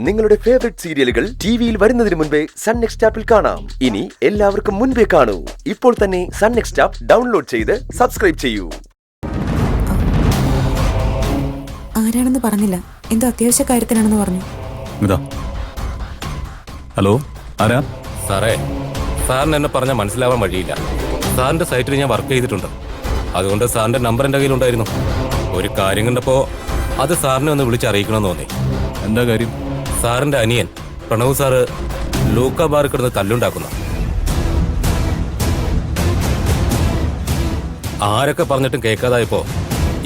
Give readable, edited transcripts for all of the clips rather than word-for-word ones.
നിങ്ങളുടെ ഫേവറേറ്റ് സീരിയലുകൾ ടിവിയിൽ വരുന്നതിന് മുൻപേ സൺ നെക്സ്റ്റ് ആപ്പിൽ കാണാം. ഇനി എല്ലാവർക്കും മുൻപേ കാണൂ. ഇപ്പോൾ തന്നെ സൺ നെക്സ്റ്റ് ആപ്പ് ഡൗൺലോഡ് ചെയ്ത് സബ്സ്ക്രൈബ് ചെയ്യൂ. ആരാണെന്ന് പറഞ്ഞില്ല. എന്തോ അത്യാവശ്യ കാര്യത്തിനാണെന്ന് പറഞ്ഞു. ഹലോ, ആരാ? സാറേ, സാറിന് എന്നെ പറഞ്ഞാൽ മനസ്സിലാവാൻ വഴിയില്ല. സാറിന്റെ സൈറ്റിൽ ഞാൻ വർക്ക് ചെയ്തിട്ടുണ്ട്. അതുകൊണ്ട് സാറിന്റെ നമ്പർ എൻ്റെ കയ്യിലുണ്ടായിരുന്നു. ഒരു കാര്യം കണ്ടപ്പോൾ അത് സാറിനെ ഒന്ന് വിളിച്ചറിയിക്കണമെന്ന് തോന്നി. എന്താ കാര്യം? സാറിന്റെ അനിയൻ പ്രണവ് സാറ് ലൂക്ക ബാറിൽ കിടന്ന് തല്ലുണ്ടാക്കുന്നു. ആരൊക്കെ പറഞ്ഞിട്ടും കേൾക്കാതായപ്പോ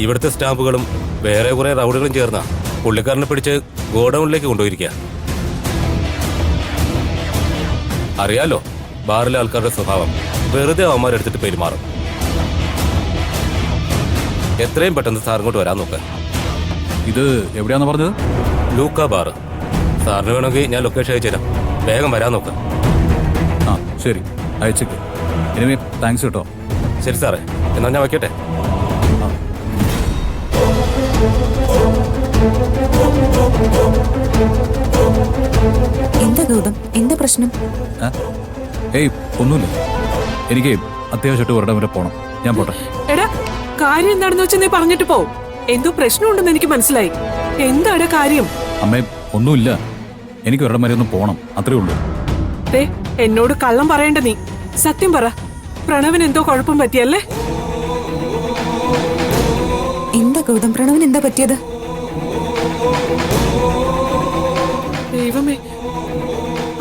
ഇവിടുത്തെ സ്റ്റാമ്പുകളും വേറെ കുറെ റൗഡുകളും ചേർന്ന പുള്ളിക്കാരനെ പിടിച്ച് ഗോഡൌണിലേക്ക് കൊണ്ടുപോയിരിക്കുക. അറിയാലോ ബാറിലെ ആൾക്കാരുടെ സ്വഭാവം, വെറുതെ അവന്മാരെടുത്തിട്ട് പെരുമാറും. എത്രയും പെട്ടെന്ന് സാർ ഇങ്ങോട്ട് വരാൻ നോക്ക്. ഇത് എവിടെയാന്ന് പറഞ്ഞത്? ലൂക്ക ബാർ. സാറിന് വേണമെങ്കിൽ ഞാൻ ലൊക്കേഷൻ അയച്ചു തരാം. വേഗം വരാൻ നോക്ക്. ആ ശരി, അയച്ചേക്ക്. ഇനിമേ താങ്ക്സ് കേട്ടോ. ശരി സാറേ, എന്നാൽ ഞാൻ വയ്ക്കട്ടെ. എന്താ ഗൗതം, എന്താ പ്രശ്നം? ഏയ് ഒന്നുമില്ല. എനിക്ക് അത്യാവശ്യമായിട്ട് ഒരിടം വരെ പോണം. ഞാൻ പോട്ടെ. എടാ, കാര്യം എന്താണെന്ന് വെച്ചാൽ നീ പറഞ്ഞിട്ട് പോ. എന്തോ പ്രശ്നമുണ്ടെന്ന് എനിക്ക് മനസ്സിലായി. എന്താടാ കാര്യം? അമ്മേ ഒന്നുമില്ല, എനിക്ക് ഒരിടം വരെ ഒന്ന് പോണം, അത്രേ ഉള്ളൂ. എന്നോട് കള്ളം പറയണ്ട. നീ സത്യം പറ. പ്രണവിന് എന്തോ കുഴപ്പം പറ്റിയല്ലേ? എന്താ ഗൗതം, പ്രണവിന് എന്താ പറ്റിയത്? ദൈവമേ,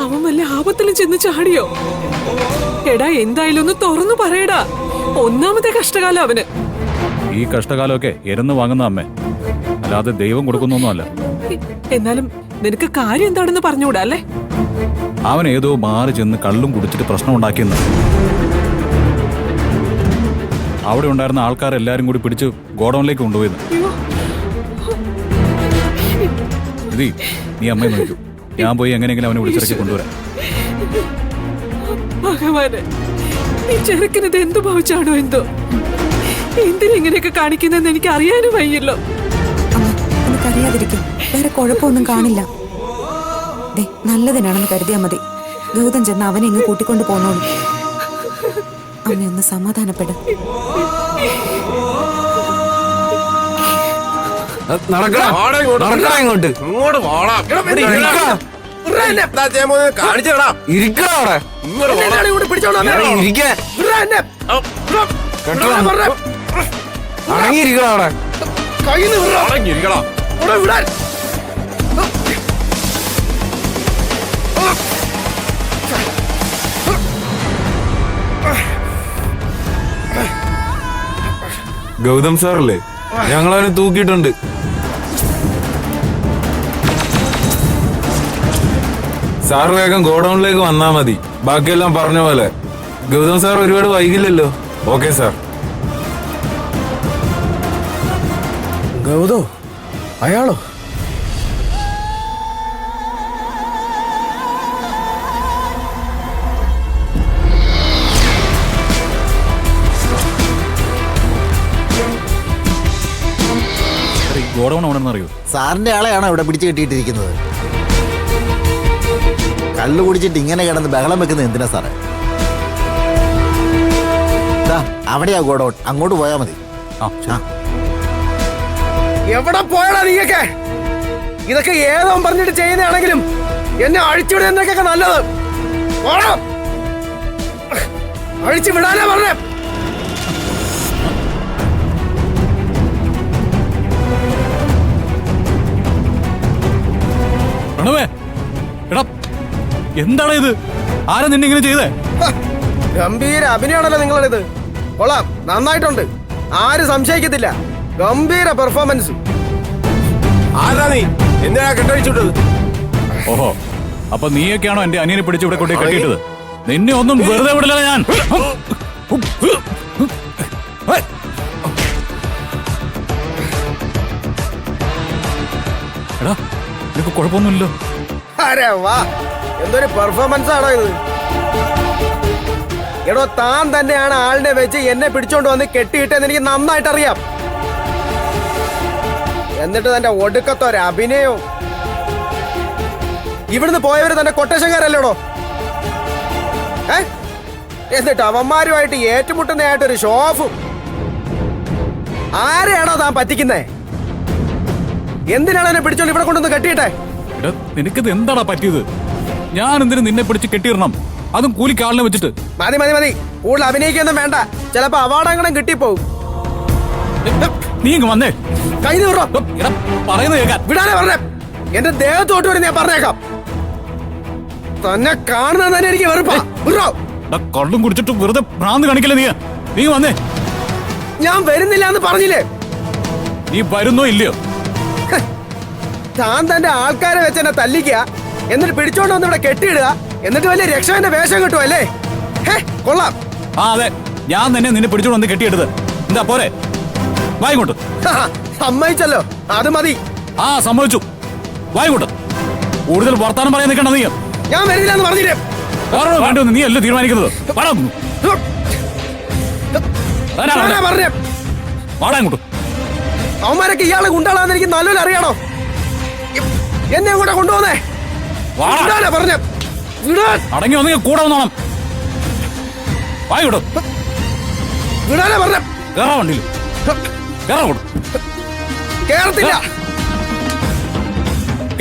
അവൻ വല്ല ആപത്തിലും ചെന്ന് ചാടിയോ? എടാ, എന്തായാലും ഒന്ന് തുറന്നു പറയടാ. ഒന്നാമത്തെ കഷ്ടകാലം അവന്. ഈ കഷ്ടകാലമൊക്കെ എരന്ന് വാങ്ങുന്ന അമ്മേ, അല്ലാതെ ദൈവം കൊടുക്കുന്നൊന്നുമല്ല. എന്നാലും നിനക്ക് കാര്യം എന്താണെന്ന് പറഞ്ഞുകൂടാ അല്ലേ? അവൻ ഏതോ മാറി ചെന്ന് കള്ളും കുടിച്ചിട്ട് പ്രശ്നം ഉണ്ടാക്കിയെന്ന്. അവിടെ ഉണ്ടായിരുന്ന ആൾക്കാരെല്ലാരും കൂടി പിടിച്ച് ഗോഡൌണിലേക്ക് കൊണ്ടുപോയെന്ന്. നീ അമ്മയെ നോക്കൂ, ഞാൻ പോയി എങ്ങനെയെങ്കിലും അവനെ വിളിച്ചിറക്കി കൊണ്ടുവരാം. ഭഗവാന്, നീ ചെറുക്കിനത് എന്തു ഭാവിച്ചാണോ എന്തോ? എന്തിനെങ്ങനെയൊക്കെ കാണിക്കുന്നെന്ന് എനിക്ക് അറിയാനും വയ്യല്ലോ. എനിക്കറിയാതിരിക്കും, വേറെ കുഴപ്പമൊന്നും കാണില്ല. നല്ലതിനാണെന്ന് കരുതിയാ മതി. ഗൗതം ചെന്ന് അവനെ ഇങ്ങ് കൂട്ടിക്കൊണ്ട് പോന്നോളൂ. അമ്മ ഒന്ന് സമാധാനപ്പെട്. ഗൗതം സാറല്ലേ? ഞങ്ങളവനെ തൂക്കിയിട്ടുണ്ട്. സാർ വേഗം ഗോഡൌണിലേക്ക് വന്നാ മതി. ബാക്കിയെല്ലാം പറഞ്ഞ പോലെ. ഗൗതം സാർ ഒരുപാട് വൈകില്ലല്ലോ? Okay sir. ഗൗതം അയാളോ? ഗോഡൌൺ എവിടെന്ന് അറിയോ? സാറിന്റെ ആളെയാണോ ഇവിടെ പിടിച്ചു കെട്ടിയിട്ടിരിക്കുന്നത്? കള്ളു കുടിച്ചിട്ട് ഇങ്ങനെ കിടന്ന് ബഹളം വെക്കുന്നത് എന്തിനാ സാറേ? അവിടെയാ ഗോഡൌൺ, അങ്ങോട്ട് പോയാ മതി. എവിടെ പോയടാ നീയൊക്കെ? ഇതൊക്കെ ഏതോ പറഞ്ഞിട്ട് ചെയ്യുന്നതാണെങ്കിലും എന്നെ അഴിച്ചുവിടുന്നതൊക്കെ നല്ലത്. അഴിച്ചു വിടാനാ പറഞ്ഞേ. എന്താണ് ഇത്? ആരാ നിന്നെ ഇങ്ങനെ ചെയ്തേ? ഗംഭീര അഭിനയാണല്ലോ നിങ്ങളിത്. കൊള്ളാം, നന്നായിട്ടുണ്ട്. ആരും സംശയിക്കത്തില്ല. ഗംഭീര പെർഫോമൻസ്. ആരാ നീ? എന്തിനാ കെട്ടഴിച്ചുവിട്ടത്? ഓഹോ, അപ്പൊ നീയൊക്കെയാണോ എന്റെ അനിയനെ പിടിച്ച് ഇവിടെ കൊണ്ടേ കെട്ടിയിട്ടത്? നിന്നെ ഒന്നും വെറുതെ വിടില്ല ഞാൻ. എടാ, നിനക്ക് കുഴപ്പമൊന്നുമില്ലല്ലോ? അരെ വാ, എന്തൊരു പെർഫോമൻസ് ആണോ ഇത്? എടോ, താൻ തന്നെയാണ് ആളിനെ വെച്ച് എന്നെ പിടിച്ചോണ്ട് വന്ന് കെട്ടിയിട്ടെന്ന് എനിക്ക് നന്നായിട്ട് അറിയാം. എന്നിട്ട് തന്റെ ഒടുക്കത്തൊരു അഭിനയവും ഇവിടുന്ന് പോയവര് തന്നെ കൊട്ടേഷൻകാരല്ലോടോ. എന്നിട്ട് അവന്മാരുമായിട്ട് ഏറ്റുമുട്ടുന്നതായിട്ടൊരു ഷോഫും. ആരെയാണോ താൻ പറ്റിക്കുന്നേ? എന്തിനാണ് എന്നെ പിടിച്ചോണ്ട് ഇവിടെ കൊണ്ടൊന്ന് കെട്ടിയിട്ടെ? എടാ നിനക്കിത് എന്താടാ പറ്റിയത്? ഞാൻ എന്തിനു നിന്നെ പിടിച്ച് കെട്ടിയിടണം, അതും കൂലിക്ക് ആളിനെ വെച്ചിട്ട്? മതി മതി മതി, കൂടുതൽ അഭിനയിക്കൊന്നും വേണ്ട. ചിലപ്പോ അവാർഡങ്ങനെ കിട്ടിപ്പോവും. നീ ഇങ്ങ് വന്നേ. കൈ നീറോ. എടാ പറയുന്നത് കേൾക്കാൻ. വിടാനെ പറഞ്ഞേ. എന്റെ ദേഹത്തോട്ട് വരെ ഞാൻ പറഞ്ഞേക്കാം. തന്നെ കാണുന്നത് തന്നെ എനിക്ക് വെറുപ്പാ. വിടോ. എടാ കള്ളും കുടിച്ചിട്ട് വെറുതെ ഭ്രാന്ത് കാണിക്കല്ലേ നീ. നീ വന്നേ. ഞാൻ വരുന്നില്ല എന്ന് പറഞ്ഞില്ലേ? നീ വരുന്നോ ഇല്ലയോ? താൻ തന്റെ ആൾക്കാരെ വെച്ച് എന്നെ തല്ലിക്കുക, എന്നിട്ട് പിടിച്ചോണ്ട് വന്ന് ഇവിടെ കെട്ടിയിടുക, എന്നിട്ട് വലിയ രക്ഷകന്റെ വേഷം കിട്ടുമല്ലേ? കൊള്ളാം. ആ അതെ, ഞാൻ തന്നെ നിന്നെ പിടിച്ചോണ്ട് വന്ന് കെട്ടിയെടുത്ത്. എന്താ പോരെ? വായിക്കോട്ട്. സമ്മതിച്ചല്ലോ, അത് മതി. ആ സമ്മതിച്ചു. വായിക്കോട്ട്. കൂടുതൽ വർത്താനം പറയാൻ നിൽക്കണ്ട നീ. ഞാൻ വരില്ല എന്ന് പറഞ്ഞില്ലേ? വേണ്ടൊന്ന് നീ അല്ലേ തീരുമാനിക്കുന്നത്. പറഞ്ഞേ. വാടാ ഇങ്ങോട്ട്. അവന്മാരൊക്കെ ഇയാളെ ഗുണ്ടാളാന്ന് എനിക്ക് നല്ലോണം അറിയണോ? എന്നെ കൂടെ കൊണ്ടുപോന്നേ. പറഞ്ഞ അടങ്ങി വന്നെങ്കിൽ കൂടെ വന്നോണം. വായിക്കോട്ട്. വിടാനെ പറഞ്ഞ. കേറാ വണ്ടിയിൽ. കേറാ. കേറത്തില്ല.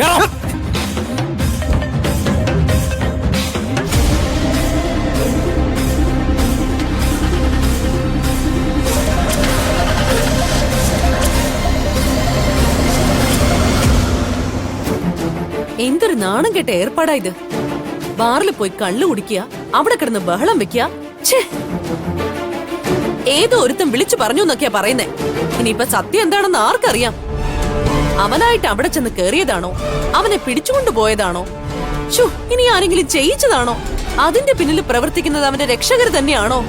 കേറാ. എന്തൊരു നാണം കെട്ട ഏർപ്പാടാ ഇത്. ബാറിൽ പോയി കള്ളു കുടിക്കുക, അവിടെ കിടന്ന് ബഹളം വെക്കുക. ഏതോ ഒരുത്തൻ വിളിച്ചു പറഞ്ഞു എന്നൊക്കെയാ പറയുന്നേ. ഇനിയിപ്പൊ സത്യം എന്താണെന്ന് ആർക്കറിയാം? അവനായിട്ട് അവിടെ ചെന്ന് കേറിയതാണോ, അവനെ പിടിച്ചുകൊണ്ടു പോയതാണോ, ഇനി ആരെങ്കിലും ചെയ്യിച്ചതാണോ, അതിന്റെ പിന്നിൽ പ്രവർത്തിക്കുന്നത് അവന്റെ രക്ഷകർ തന്നെയാണോ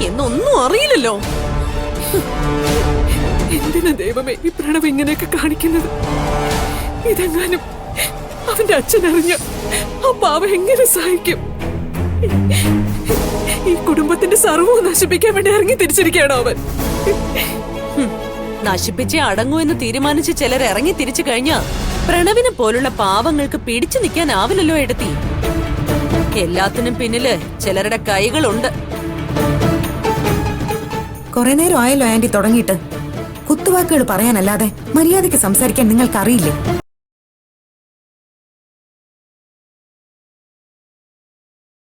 എന്നൊന്നും അറിയില്ലല്ലോ. എന്തിനാ ദൈവമേ ഈ പ്രണവ് ഇങ്ങനെയൊക്കെ കാണിക്കുന്നത്? ഇതെങ്ങാനും അവന്റെ അച്ഛൻ അറിഞ്ഞ ആ പാവ എങ്ങനെ സഹായിക്കും? ഈ കുടുംബത്തിന്റെ സർവ്വവും നശിപ്പിക്കാൻ വേണ്ടി ഇറങ്ങി തിരിച്ചിരിക്കുകയാണോ അവൻ? നശിപ്പിച്ചേ അടങ്ങൂ എന്ന് തീരുമാനിച്ച് ചിലർ ഇറങ്ങി തിരിച്ചു കഴിഞ്ഞാ പ്രണവിനെ പോലുള്ള പാവങ്ങൾക്ക് പിടിച്ചു നിൽക്കാനാവില്ലല്ലോ എടുത്തി. എല്ലാത്തിനും പിന്നില് ചിലരുടെ കൈകളുണ്ട്. കുറെ നേരം ആയല്ലോ ആന്റി തുടങ്ങിയിട്ട്. കുത്തുവാക്കുകൾ പറയാനല്ലാതെ മര്യാദയ്ക്ക് സംസാരിക്കാൻ നിങ്ങൾക്ക് അറിയില്ലേ?